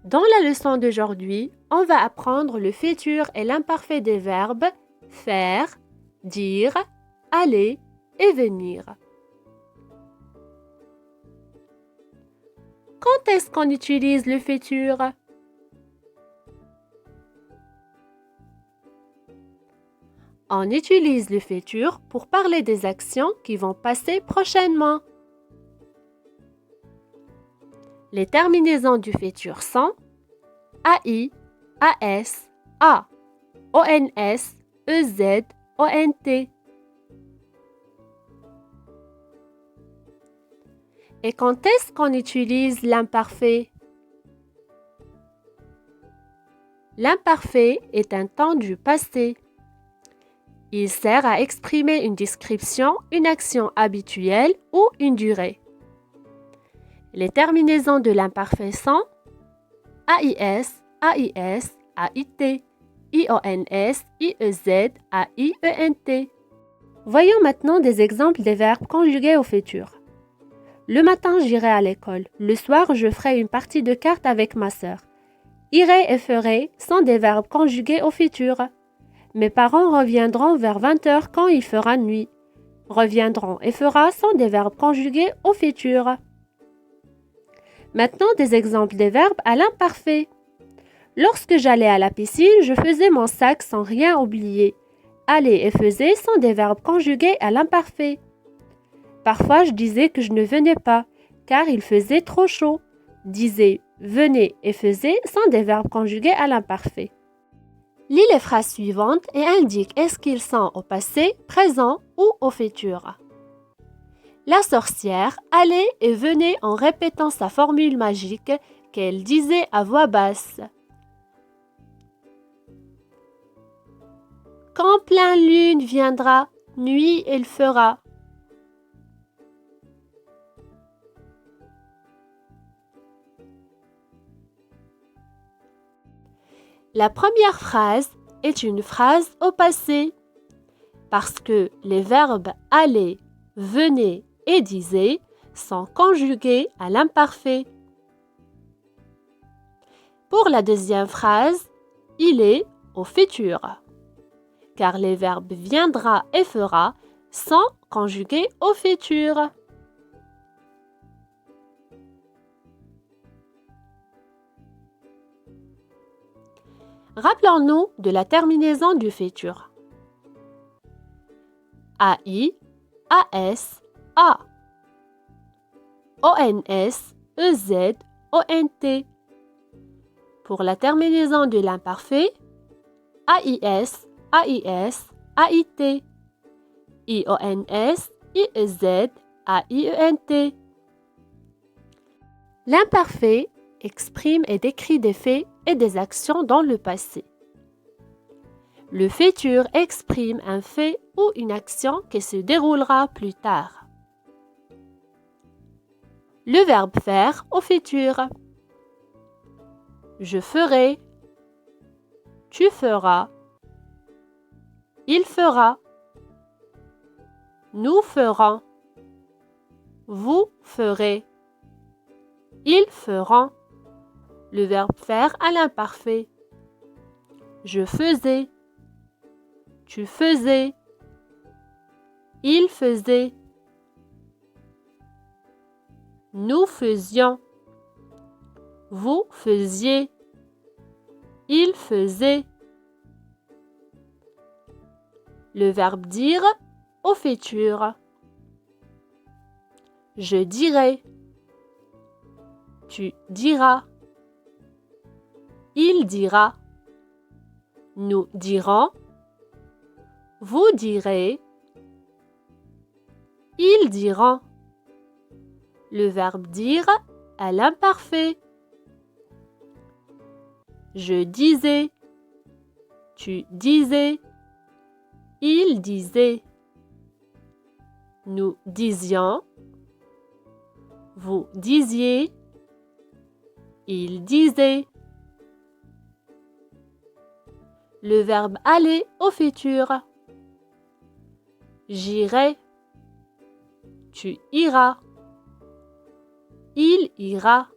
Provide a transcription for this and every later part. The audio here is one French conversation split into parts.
Dans la leçon d'aujourd'hui, on va apprendre le futur et l'imparfait des verbes faire, dire, aller et venir. Quand est-ce qu'on utilise le futur? On utilise le futur pour parler des actions qui vont passer prochainement. Les terminaisons du futur sont AI, AS, A, ONS, EZ, ONT. Et quand est-ce qu'on utilise l'imparfait? L'imparfait est un temps du passé. Il sert à exprimer une description, une action habituelle ou une durée. Les terminaisons de l'imparfait sont AIS, AIS, AIT, IONS, IEZ, AIENT. Voyons maintenant des exemples des verbes conjugués au futur. Le matin, j'irai à l'école. Le soir, je ferai une partie de cartes avec ma sœur. Irai et ferai sont des verbes conjugués au futur. Mes parents reviendront vers 20h quand il fera nuit. Reviendront et fera sont des verbes conjugués au futur. Maintenant, des exemples des verbes à l'imparfait. Lorsque j'allais à la piscine, je faisais mon sac sans rien oublier. Aller et faisait sont des verbes conjugués à l'imparfait. Parfois, je disais que je ne venais pas, car il faisait trop chaud. Disais, venez et faisait sont des verbes conjugués à l'imparfait. Lis les phrases suivantes et indique est-ce qu'ils sont au passé, présent ou au futur. La sorcière allait et venait en répétant sa formule magique qu'elle disait à voix basse. Quand pleine lune viendra, nuit il fera. La première phrase est une phrase au passé parce que les verbes aller, venez et disait sont conjugués à l'imparfait. Pour la deuxième phrase, il est au futur car les verbes viendra et fera sont conjugués au futur. Rappelons-nous de la terminaison du futur. AI, AS, A, ONS, EZ, ONT. Pour la terminaison de l'imparfait, AIS, AIS, AIT, IONS, IEZ, AIENT. L'imparfait exprime et décrit des faits et des actions dans le passé. Le futur exprime un fait ou une action qui se déroulera plus tard. Le verbe faire au futur. Je ferai, tu feras, il fera, nous ferons, vous ferez, ils feront. Le verbe faire à l'imparfait. Je faisais, tu faisais, il faisait, nous faisions, vous faisiez, il faisait. Le verbe dire au futur. Je dirai, tu diras, il dira, nous dirons, vous direz, ils diront. Le verbe dire à l'imparfait. Je disais, tu disais, il disait, nous disions, vous disiez, il disait. Le verbe aller au futur. J'irai, tu iras, il ira,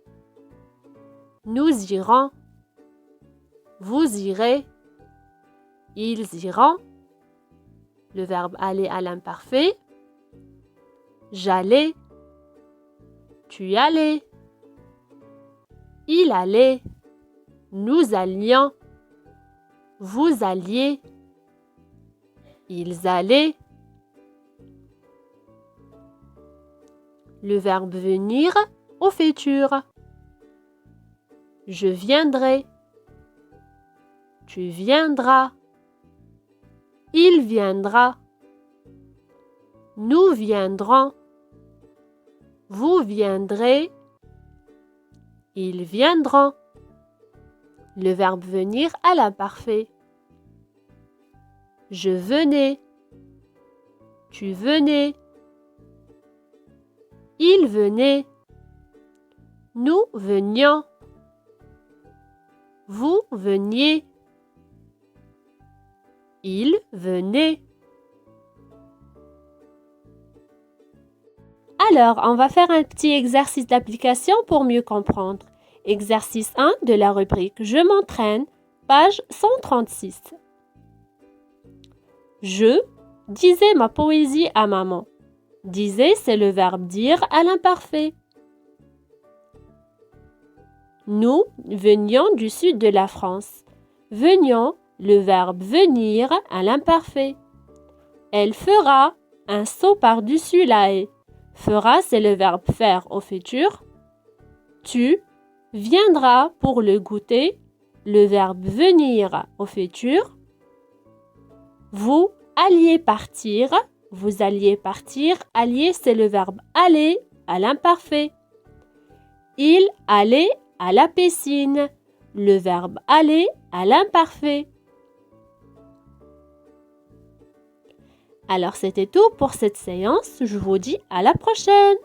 Nous irons. Vous irez. Ils iront. Le verbe aller à l'imparfait. J'allais. Tu allais. Il allait. Nous allions. Vous alliez. Ils allaient. Le verbe venir au futur. Je viendrai. Tu viendras. Il viendra. Nous viendrons. Vous viendrez. Ils viendront. Le verbe venir à l'imparfait. Je venais. Tu venais. Il venait. Nous venions. Vous veniez. Il venait. Alors, on va faire un petit exercice d'application pour mieux comprendre. Exercice 1 de la rubrique Je m'entraîne, page 136. Je disais ma poésie à maman. Disais, c'est le verbe dire à l'imparfait. Nous venions du sud de la France. Venions, le verbe venir à l'imparfait. Elle fera un saut par-dessus la haie. Fera, c'est le verbe faire au futur. Tu viendras pour le goûter, le verbe venir au futur. Vous alliez partir. Vous alliez partir. Allier, c'est le verbe aller à l'imparfait. Il allait à la piscine. Le verbe aller à l'imparfait. Alors, c'était tout pour cette séance. Je vous dis à la prochaine.